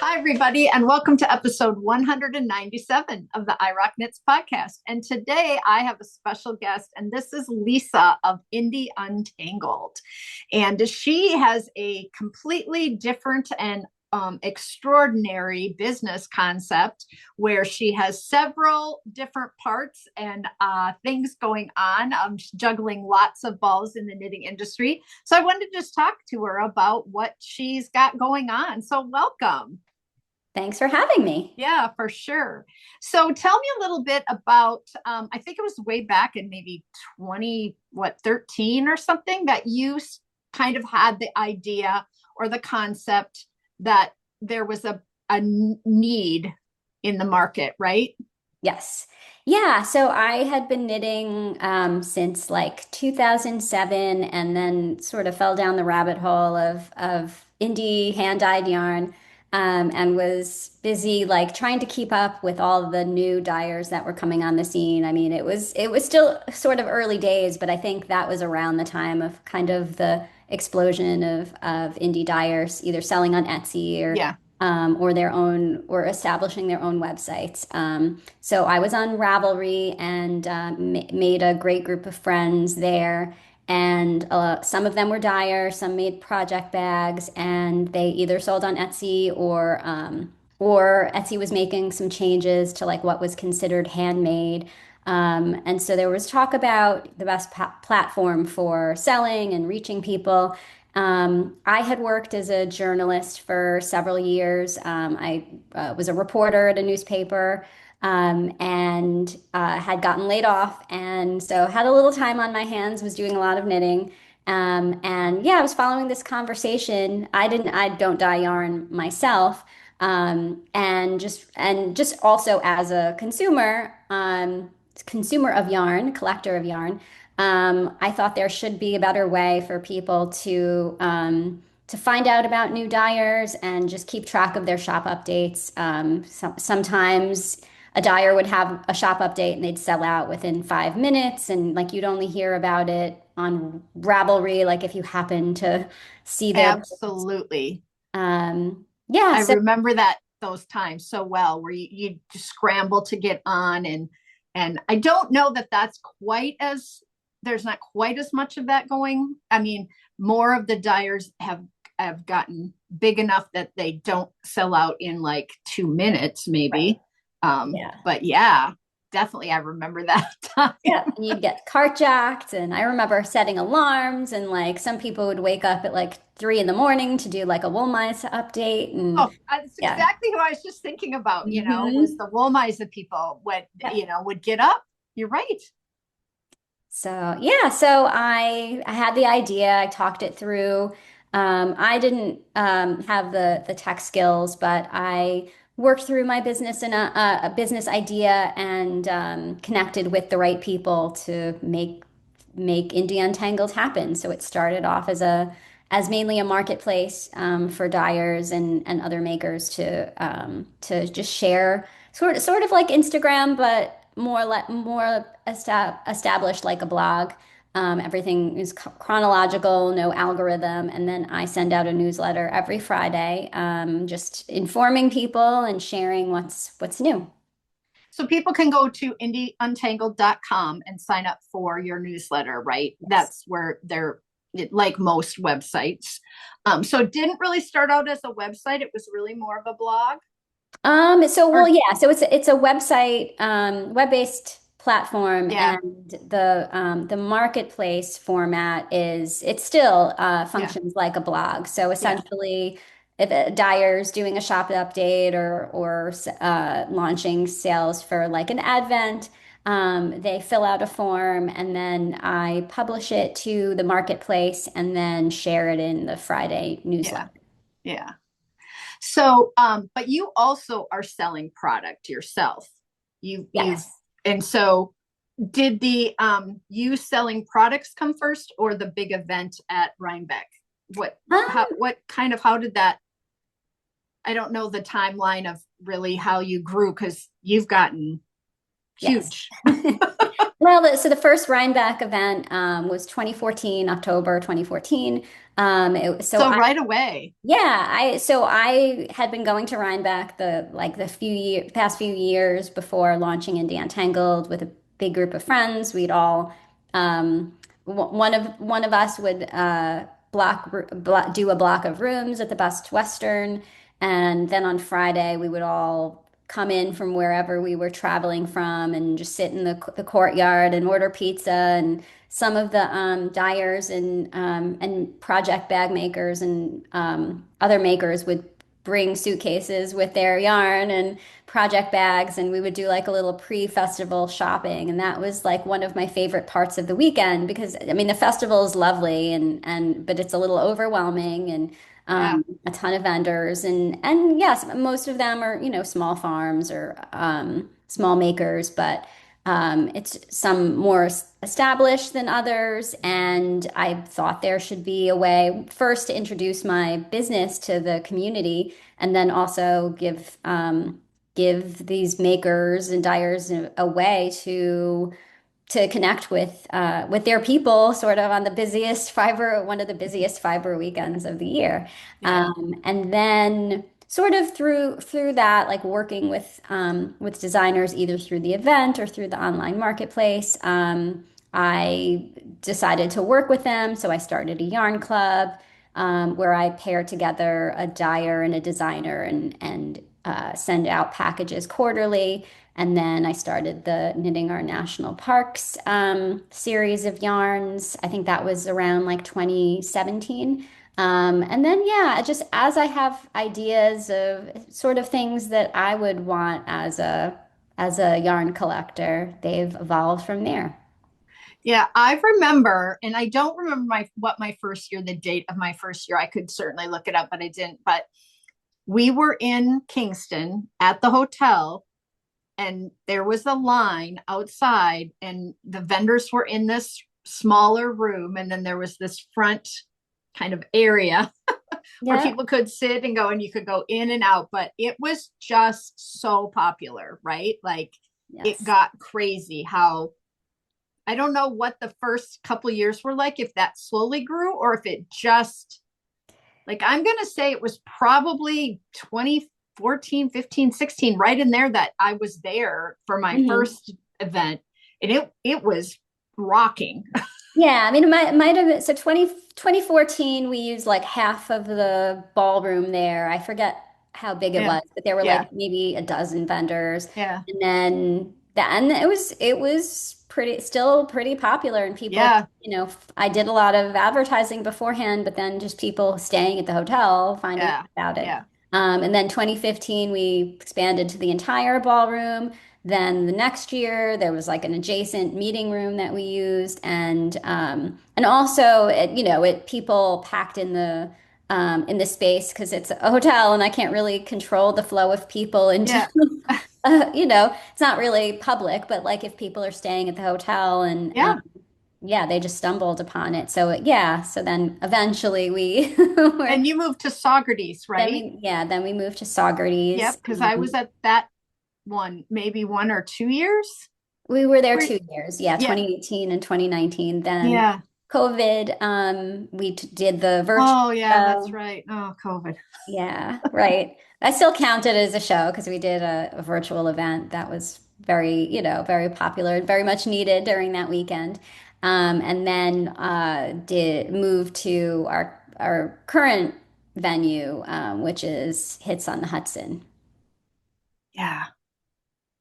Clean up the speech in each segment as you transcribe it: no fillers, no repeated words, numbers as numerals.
Hi, everybody, and welcome to episode 197 of the iRock Knits podcast. And today I have a special guest, and this is Lisa of Indie Untangled. And she has a completely different and extraordinary business concept where she has several different parts and things going on. Juggling lots of balls in the knitting industry. So I wanted to just talk to her about what she's got going on. So welcome. Thanks for having me. Yeah, for sure. So tell me a little bit about, I think it was way back in maybe 13 or something that you kind of had the idea or the concept that there was a need in the market, right? Yes. Yeah. So I had been knitting since like 2007 and then sort of fell down the rabbit hole of indie hand-dyed yarn and was busy like trying to keep up with all the new dyers that were coming on the scene. I mean, it was still sort of early days, but I think that was around the time of kind of the explosion of indie dyers either selling on Etsy Yeah. or their own or establishing their own websites. So I was on Ravelry and made a great group of friends there. And some of them were dyer, some made project bags, and they either sold on Etsy or Etsy was making some changes to like what was considered handmade. And so there was talk about the best platform for selling and reaching people. I had worked as a journalist for several years. I was a reporter at a newspaper and had gotten laid off. And so had a little time on my hands, was doing a lot of knitting. And yeah, I was following this conversation. I don't dye yarn myself. And just also as a consumer of yarn, collector of yarn. I thought there should be a better way for people to find out about new dyers and just keep track of their shop updates. Sometimes a dyer would have a shop update and they'd sell out within 5 minutes, and like you'd only hear about it on Ravelry, like if you happen to see their post. Absolutely. Yeah, I so remember those times so well where you just scramble to get on and I don't know that that's quite as there's not quite as much of that going. I mean, more of the dyers have gotten big enough that they don't sell out in like 2 minutes, right. maybe. Yeah. But yeah, definitely I remember that time. Yeah, and you'd get cart jacked, and I remember setting alarms, and like some people would wake up at like 3 in the morning to do like a wool mice update, and Oh, that's yeah. exactly what I was just thinking about, was Hmm. the wool mice that people would, Yeah. would get up. You're right. So yeah, so I had the idea, I talked it through. I didn't have the tech skills, but I worked through my business and a business idea and connected with the right people to make Indie Untangled happen. So it started off as mainly a marketplace for dyers and other makers to just share sort of like Instagram, but more established like a blog. Everything is chronological, no algorithm, and then I send out a newsletter every Friday, just informing people and sharing what's new. So people can go to indieuntangled.com and sign up for your newsletter, right? Yes. That's where they're like most websites. So it didn't really start out as a website. It was really more of a blog Well, or yeah, so it's a website, web-based platform, yeah, and the marketplace format is it still yeah, functions like a blog. So yeah, essentially, if a dyer's doing a shop update or launching sales for like an advent, they fill out a form and then I publish it to the marketplace and then share it in the Friday yeah, newsletter. yeah. So, but you also are selling product yourself. You've Yes. and so did the you selling products come first or the big event at Rhinebeck? What kind of how did that I don't know the timeline of really how you grew because you've gotten Yes. huge. Well, so the first Rhinebeck event was 2014, October 2014. So So right away. yeah, I had been going to Rhinebeck the past few years before launching into Untangled with a big group of friends. We'd all one of us would do a block of rooms at the Best Western, and then on Friday we would all come in from wherever we were traveling from and just sit in the courtyard and order pizza. And some of the dyers and project bag makers and other makers would bring suitcases with their yarn and project bags, and we would do like a little pre-festival shopping. And that was like one of my favorite parts of the weekend because I mean the festival is lovely and but it's a little overwhelming and Yeah. a ton of vendors and yes, most of them are, you know, small farms or small makers, but it's some more established than others. And I thought there should be a way first to introduce my business to the community and then also give these makers and dyers a way to connect with their people sort of on the one of the busiest fiber weekends of the year. Yeah. And then sort of through that, like working with designers either through the event or through the online marketplace, I decided to work with them. So I started a yarn club where I pair together a dyer and a designer and send out packages quarterly. And then I started the Knitting Our National Parks series of yarns. I think that was around like 2017. And then, yeah, just as I have ideas of sort of things that I would want as a yarn collector, they've evolved from there. Yeah, I remember, and I don't remember my first year, the date of my first year. I could certainly look it up, but I didn't. But we were in Kingston at the hotel, and there was a line outside, and the vendors were in this smaller room, and then there was this front kind of area where Yeah. people could sit and go, and you could go in and out. But it was just so popular, right? Like it Yes. got crazy how I don't know what the first couple years were like, if that slowly grew or if it just like I'm going to say it was probably 2014, 15, 16, right in there that I was there for my Mhm. first event, and it was rocking. Yeah, I mean, it might have been, so 2014, we used like half of the ballroom there. I forget how big it Yeah. was, but there were Yeah. like maybe a dozen vendors. Yeah. And then and it was still pretty popular and people, Yeah. you know, I did a lot of advertising beforehand, but then just people staying at the hotel finding out Yeah. about it. Yeah. And then 2015, we expanded to the entire ballroom. Then the next year there was like an adjacent meeting room that we used, and also you know it people packed in the space because it's a hotel and I can't really control the flow of people into Yeah. you know it's not really public, but like if people are staying at the hotel and Yeah. yeah, they just stumbled upon it. So yeah, so then eventually we were And you moved to Socrates, right? then we moved to Saugerties. Yep. Because I was at that one, maybe 1 or 2 years. We were there Where, 2 years, yeah, yeah. 2018 and 2019. Then Yeah. COVID, we did the virtual Oh, yeah, that's show. right. Oh, COVID. Yeah, right. I still count it as a show because we did a virtual event that was very, you know, very popular and very much needed during that weekend. And then did move to our current venue, which is Hits on the Hudson. Yeah.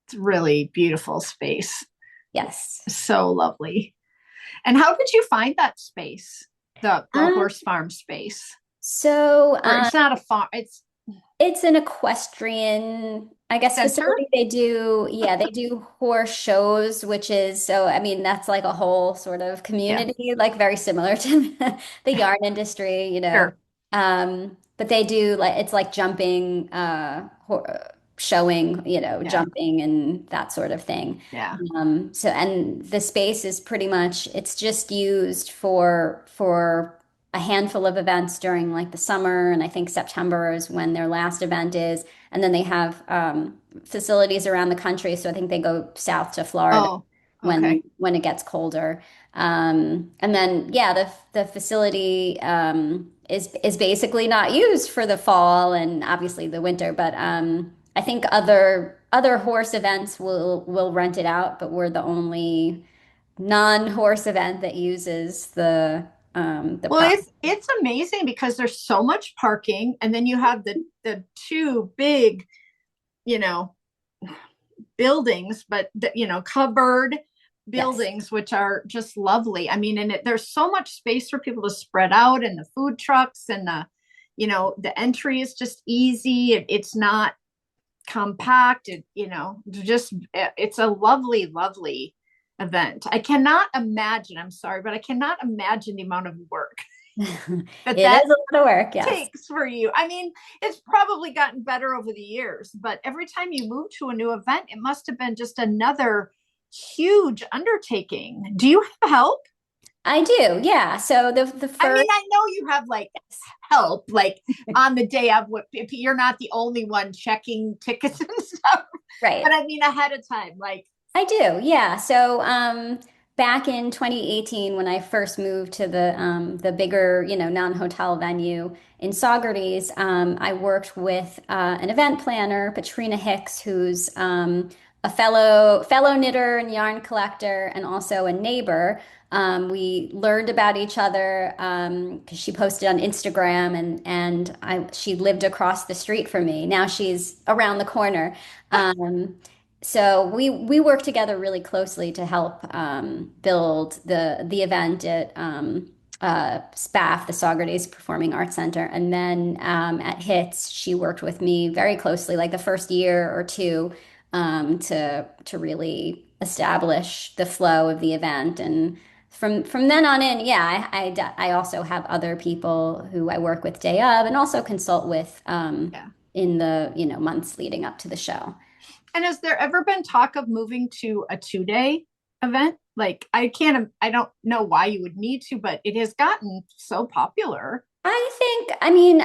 It's really beautiful space. Yes. So lovely. And how did you find that space? The Um, horse farm space. so Or it's not a farm, it's It's an equestrian, I guess, center. facility. Yeah, they do horse shows, which is so, I mean, that's like a whole sort of Yeah. community, like very similar to the yarn industry, you know. Sure. But they do like, it's like jumping, showing, you know, Yeah. jumping and that sort of thing. Yeah. And the space is pretty much, it's just used for a handful of events during like the summer, and I think September is when their last event is. And then they have facilities around the country. So I think they go south to Florida Oh. Okay. when it gets colder. And then yeah, the facility is basically not used for the fall and obviously the winter, but I think other horse events will rent it out, but we're the only non-horse event that uses the Well, prop. it's amazing because there's so much parking, and then you have the two big, you know, buildings, but covered Yes. buildings, which are just lovely. I mean, and there's so much space for people to spread out, and the food trucks, and the entry is just easy. It's not compact. It's a lovely, lovely event. I cannot imagine. I'm sorry, but I cannot imagine the amount of work that It is that a lot of work, yes. takes for you. I mean, it's probably gotten better over the years, but every time you move to a new event, it must have been just another huge undertaking. Do you have help? I do, yeah. So the I mean, first, I know you have like help, like on the day of, what if you're not the only one checking tickets and stuff, but right. I mean ahead of time, like, I do, yeah. So back in 2018, when I first moved to the bigger, non-hotel venue in Saugerties, I worked with an event planner, Patrina Hicks, who's a fellow knitter and yarn collector, and also a neighbor. We learned about each other because she posted on Instagram, and she lived across the street from me. Now she's around the corner. Um, so we work together really closely to help build the event at SPAF, the Saugerties Performing Arts Center, and then at HITS, she worked with me very closely, like the first year or two, to really establish the flow of the event. And from then on in, yeah, I also have other people who I work with day of, and also consult with yeah. in the months leading up to the show. And has there ever been talk of moving to a 2 day event? Like, I don't know why you would need to, but it has gotten so popular. I mean,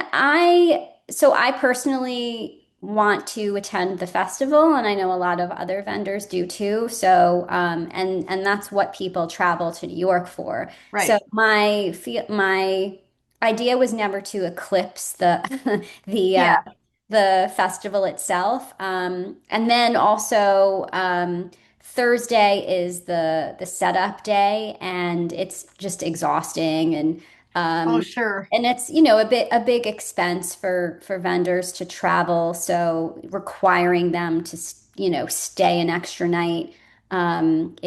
so I personally want to attend the festival, and I know a lot of other vendors do too. So, and that's what people travel to New York for. So Right. my idea was never to eclipse the Yeah. the festival itself. And then also Thursday is the setup day, and it's just exhausting Oh, um, sure. and it's, a big expense for vendors to travel. So requiring them to, stay an extra night and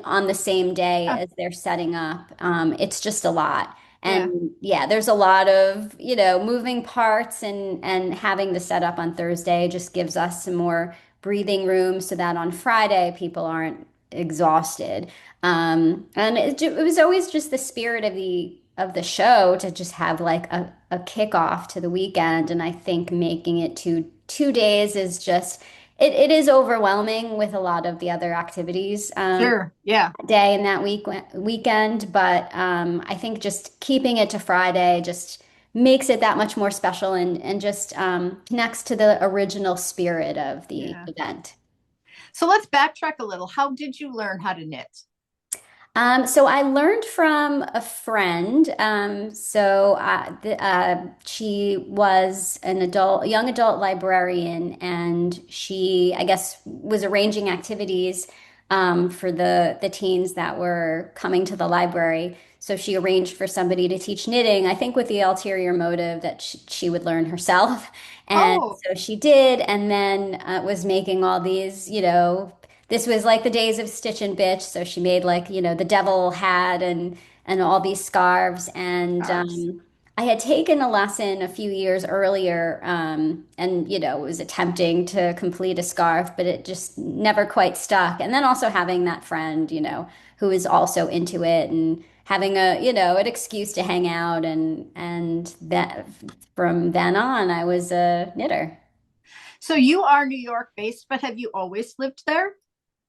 on the same day Yeah. as they're setting up, it's just a lot. Yeah. And yeah, there's a lot of, moving parts and having the setup on Thursday just gives us some more breathing room so that on Friday people aren't exhausted. And it was always just the spirit of the show to just have like a kickoff to the weekend. And I think making it to 2 days is just it is overwhelming with a lot of the other activities Sure. Yeah. day and that weekend. But I think just keeping it to Friday just makes it that much more special and just connects to the original spirit of the Yeah. event. So let's backtrack a little. How did you learn how to knit? So I learned from a friend. She was young adult librarian, and she, I guess, was arranging activities for the teens that were coming to the library. So she arranged for somebody to teach knitting, I think with the ulterior motive that she would learn herself. And Oh, so she did, and then was making all these, this was like the days of Stitch and Bitch, so she made like, the devil hat and all these scarves. And scarves. I had taken a lesson a few years earlier, and was attempting to complete a scarf, but it just never quite stuck. And then also having that friend, who is also into it and having an excuse to hang out, and that from then on, I was a knitter. So you are New York based, but have you always lived there?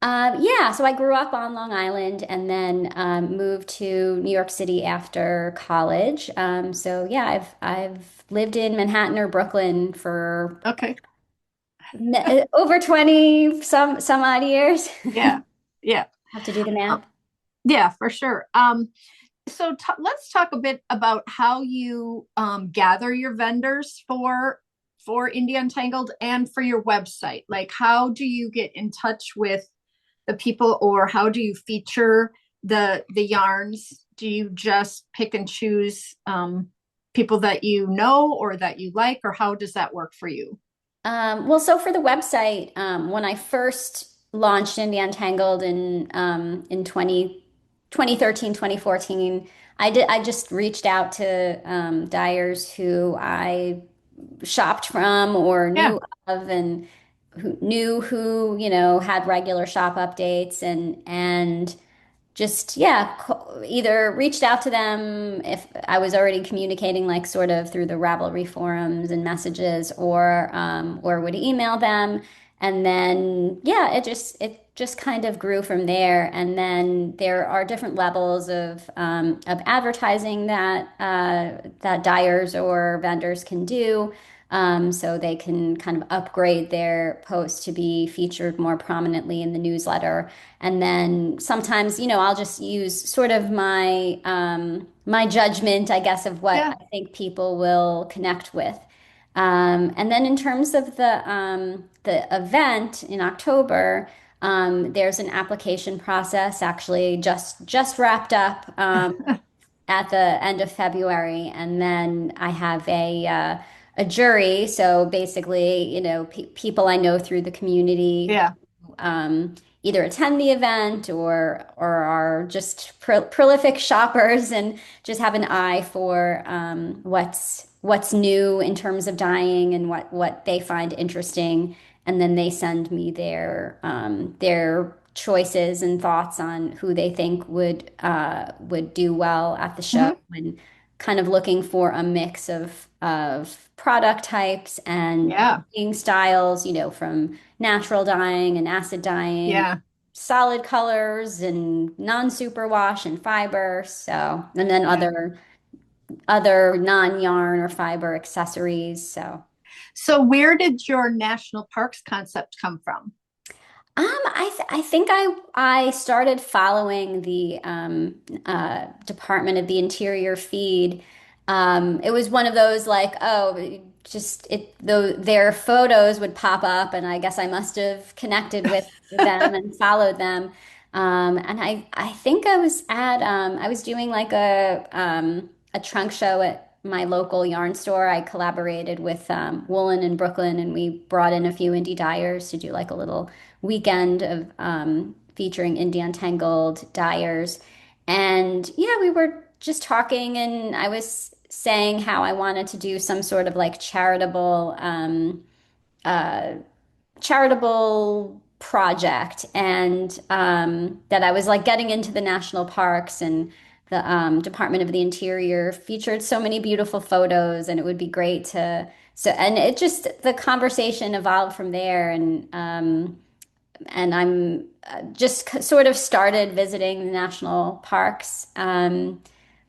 Yeah, so I grew up on Long Island and then moved to New York City after college. So yeah, I've lived in Manhattan or Brooklyn for Okay. over 20 some odd years. Yeah. Yeah. Have to do the Uh, math. yeah, for sure. So let's talk a bit about how you gather your vendors for Indie Untangled and for your website. Like, how do you get in touch with the people, or how do you feature the yarns? Do you just pick and choose people that you know or that you like, or how does that work for you? Well, so for the website, when I first launched Indie Untangled in 2013, 2014, I just reached out to dyers who I shopped from or Yeah. knew of, and who knew who, had regular shop updates, and just, yeah, either reached out to them if I was already communicating, like sort of through the Ravelry forums and messages, or would email them. And then, yeah, it just kind of grew from there. And then there are different levels of advertising that dyers or vendors can do. So they can kind of upgrade their post to be featured more prominently in the newsletter. And then sometimes, I'll just use sort of my judgment, I guess, of what Yeah. I think people will connect with. And then in terms of the event in October, there's an application process actually just wrapped up at the end of February, and then I have a jury. So basically, people I know through the community, Yeah. either attend the event or are just prolific shoppers and just have an eye for what's new in terms of dyeing and what they find interesting, and then they send me their choices and thoughts on who they think would do well at the show, Hmm. and kind of looking for a mix of product types and Yeah. dyeing styles, from natural dyeing and acid dyeing, Yeah. solid colors and non-superwash and fiber. So, and then Yeah. other non-yarn or fiber accessories. So, So where did your national parks concept come from? I think I started following the Department of the Interior feed. It was one of those like, oh, just it though their photos would pop up, and I guess I must have connected with them and followed them. And I think I was doing like a trunk show at my local yarn store. I collaborated with Woolen in Brooklyn, and we brought in a few indie dyers to do like a little weekend of featuring Indie Untangled dyers. And yeah, we were just talking, and I was saying how I wanted to do some sort of like uh, charitable project, and that I was like getting into the national parks, and the Department of the Interior featured so many beautiful photos, and it would be great to and it just the conversation evolved from there, and I'm just sort of started visiting the national parks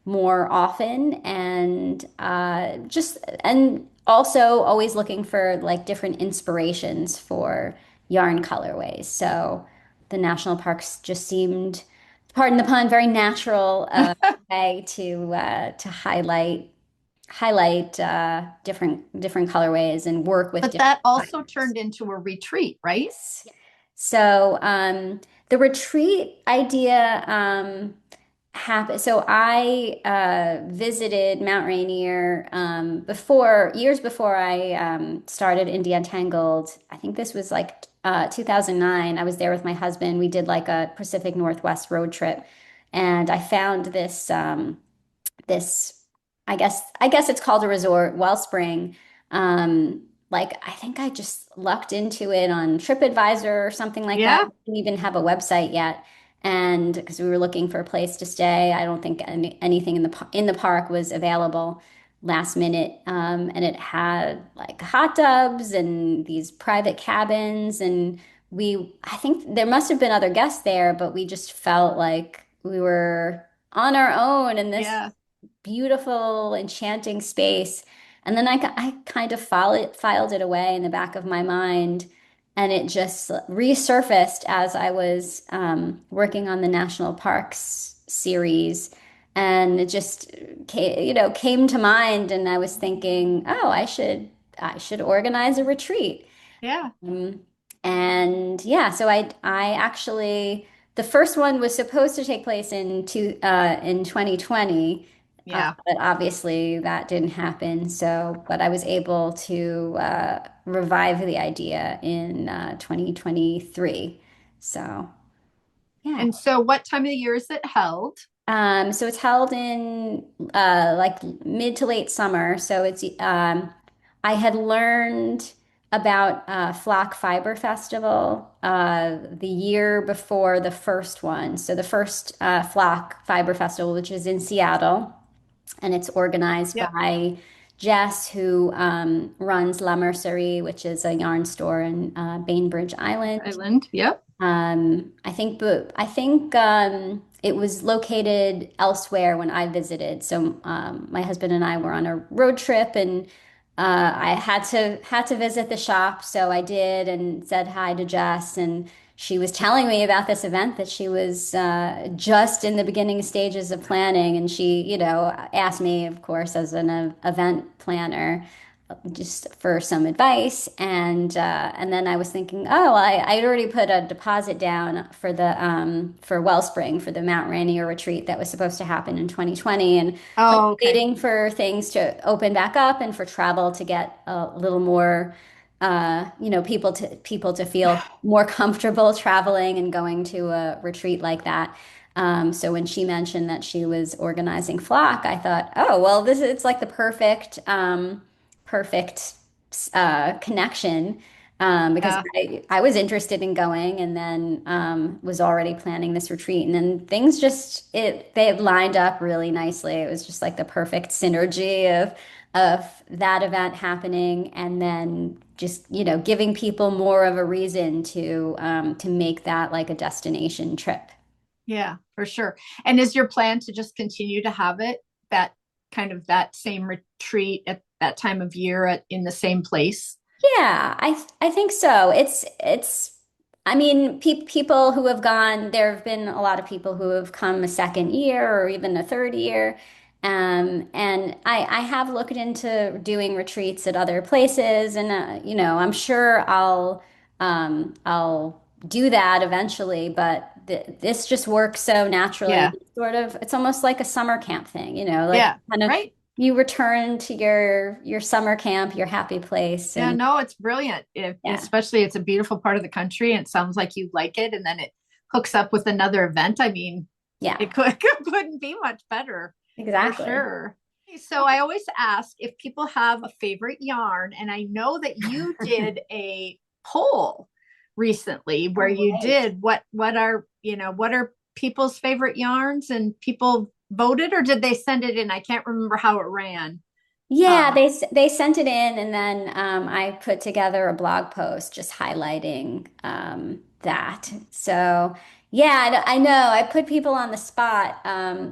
more often, and and also always looking for like different inspirations for yarn colorways. So the national parks just seemed, pardon the pun, very natural way to highlight different colorways and work with But different that also designers. turned into a retreat, right? So the retreat idea happened. So I visited Mount Rainier years before I started Indie Untangled. I think this was like 2009. I was there with my husband. We did like a Pacific Northwest road trip, and I found this I guess it's called a resort, Wellspring. Like I think I just lucked into it on TripAdvisor or something like that. Yeah. We didn't even have a website yet, and because we were looking for a place to stay, I don't think anything in the park was available last minute. And it had like hot tubs and these private cabins, and I think there must have been other guests there, but we just felt like we were on our own in this Yeah. beautiful, enchanting space. And then I kind of filed it away in the back of my mind. and it just resurfaced as I was working on the national parks series, and it just came to mind, and I was thinking, oh, I should organize a retreat. Yeah. Um, and yeah, so I actually the first one was supposed to take place in 2020, Yeah. but obviously that didn't happen. So, but I was able to revive the idea in 2023. So yeah. And so what time of the year is it held? So it's held in like mid to late summer. So it's I had learned about Flock Fiber Festival the year before the first one. So the first Flock Fiber Festival, which is in Seattle, and it's organized Yep. by Jess, who runs La Mercerie, which is a yarn store in Bainbridge Island. Island. Yep. I think it was located elsewhere when I visited. So my husband and I were on a road trip, and I had to visit the shop, so I did and said hi to Jess, and she was telling me about this event that she was just in the beginning stages of planning, and she, asked me, of course, as an event planner, just for some advice, and then I was thinking, oh, I'd already put a deposit down for the for Wellspring, for the Mount Rainier retreat that was supposed to happen in 2020, and like Oh, okay. waiting for things to open back up and for travel to get a little more, people to feel more comfortable traveling and going to a retreat like that. So when she mentioned that she was organizing Flock, I thought, oh, well, it's like the perfect connection, because Yeah. I was interested in going, and then was already planning this retreat, and then things they had lined up really nicely. It was just like the perfect synergy of that event happening, and then just giving people more of a reason to make that like a destination trip. Yeah, for sure. And is your plan to just continue to have it that kind of that same retreat at that time of year in the same place? Yeah, I think so. It's I mean, people who have gone, there have been a lot of people who have come a second year or even a third year. And I have looked into doing retreats at other places, and I'm sure I'll do that eventually, but this just works so naturally. Yeah. It's almost like a summer camp thing, like Yeah. kind of Right. you return to your summer camp, your happy place, Yeah, and no, it's brilliant. yeah, Especially it's a beautiful part of the country and it sounds like you like it. And then it hooks up with another event. I mean, yeah, it could couldn't be much better for exactly. sure. So I always ask if people have a favorite yarn, and I know that you did a poll recently where Oh, you right. did what are people's favorite yarns, and people voted, or did they send it in? I can't remember how it ran. Yeah, Uh they sent it in, and then I put together a blog post just highlighting that. So yeah, I know I put people on the spot.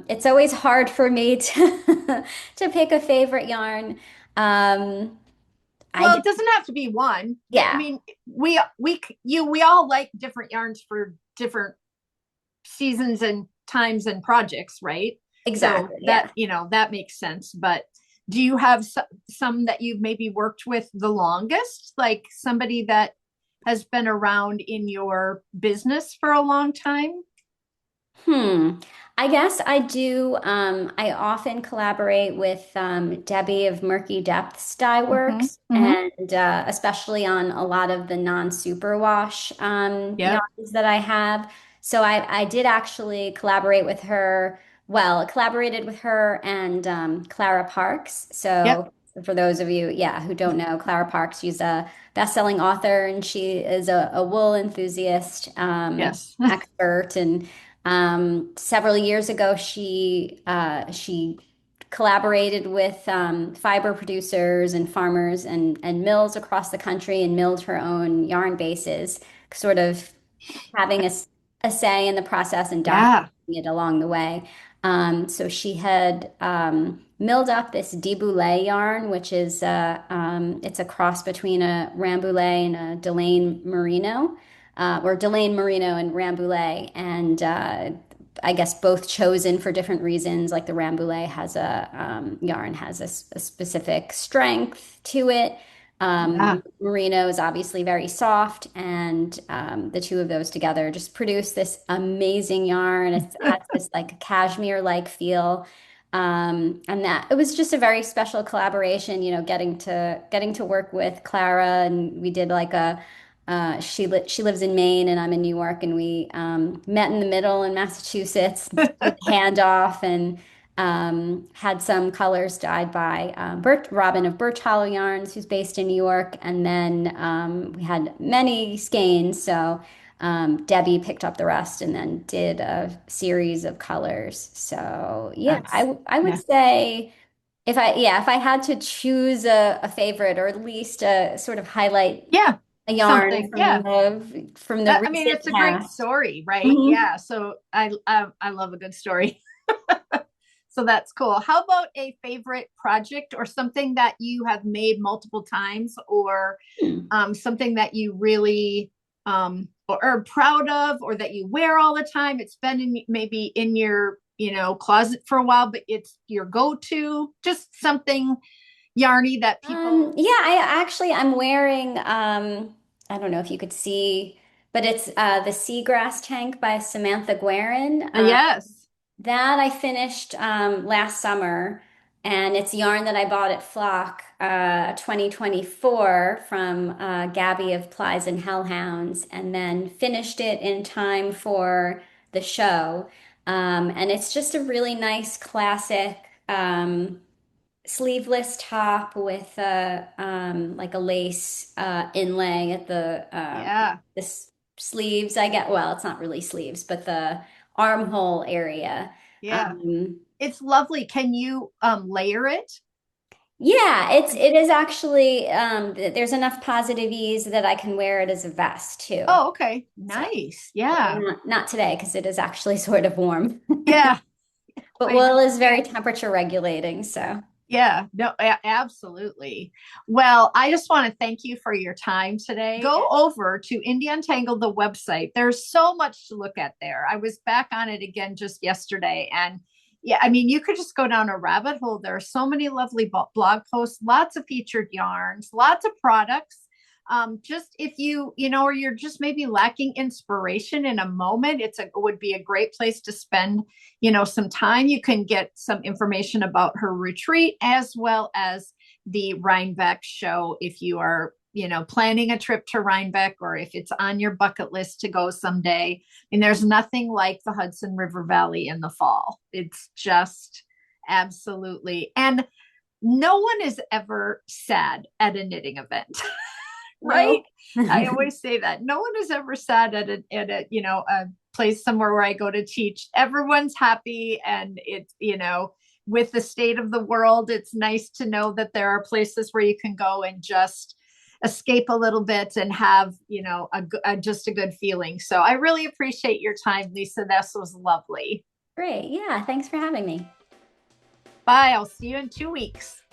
It's always hard for me to to pick a favorite yarn. Um, I well, just it doesn't have to be one. I Yeah, mean, we all like different yarns for different seasons and times and projects, right? So exactly. that, Yeah. that makes sense. But do you have some that you've maybe worked with the longest, like somebody that has been around in your business for a long time? Hmm. I guess I do. I often collaborate with Debbie of Murky Depths Dye Mm-hmm. Works, Mm-hmm. and especially on a lot of the non-superwash Yep. yarns that I have. So I did actually collaborate with her. Well, collaborated with her and Clara Parks. Yep. So for those of you, yeah, who don't know, Clara Parks, she's a best-selling author, and she is a wool enthusiast, Yes. expert, and several years ago, she collaborated with fiber producers and farmers and mills across the country and milled her own yarn bases, sort of having a a say in the process and documenting Yeah. it along the way. So she had milled up this deboulé yarn, which is it's a cross between a Rambouillet and a Delaine Merino, or Delaine Merino and Rambouillet, and I guess both chosen for different reasons. Like the Rambouillet has a yarn has a specific strength to it. Yeah. Merino is obviously very soft, and the two of those together just produce this amazing yarn. It has this like cashmere-like feel, and that it was just a very special collaboration. You know, getting to work with Clara, and we did like a she lives in Maine and I'm in New York, and we met in the middle in Massachusetts, did a handoff, and had some colors dyed by Robin of Birch Hollow Yarns, who's based in New York. And then we had many skeins. So Debbie picked up the rest and then did a series of colors. So yeah, That's, I would yeah. say if I had to choose a favorite, or at least a sort of highlight Yeah. a yarn Something. from Yeah. the I mean, recent it's a great past. story, right? Mhm. Yeah. So I love a good story. So that's cool. How about a favorite project or something that you have made multiple times, or Hmm. something that you really or are proud of, or that you wear all the time? It's been in, maybe in your, closet for a while, but it's your go-to, just something yarny that people. Yeah, I'm wearing I don't know if you could see, but it's the Seagrass tank by Samantha Guerin. Yes. That I finished last summer, and it's yarn that I bought at Flock 2024 from Gabby of Plies and Hellhounds, and then finished it in time for the show. And it's just a really nice classic sleeveless top with a like a lace inlay at Yeah. sleeves. I get well, it's not really sleeves, but the armhole area. Yeah. Um, It's lovely. Can you layer it? yeah, it is actually there's enough positive ease that I can wear it as a vest too. Oh, okay. So, Nice. but Yeah. not today because it is actually sort of warm. Yeah. But I wool is very understand. temperature regulating, so Yeah, no, absolutely. Well, I just want to thank you for your time today. Go over to Indie Untangled, the website. There's so much to look at there. I was back on it again just yesterday. And yeah, I mean, you could just go down a rabbit hole. There are so many lovely blog posts, lots of featured yarns, lots of products. Just if or you're just maybe lacking inspiration in a moment, it would be a great place to spend some time. You can get some information about her retreat, as well as the Rhinebeck show if you are planning a trip to Rhinebeck, or if it's on your bucket list to go someday. And there's nothing like the Hudson River Valley in the fall. It's just absolutely, and no one is ever sad at a knitting event. Right? no. I always say that no one is ever sad at a place somewhere where I go to teach. Everyone's happy, and it's with the state of the world, it's nice to know that there are places where you can go and just escape a little bit and have just a good feeling. So I really appreciate your time, Lisa. This was lovely. Great. Yeah, thanks for having me. Bye. I'll see you in 2 weeks.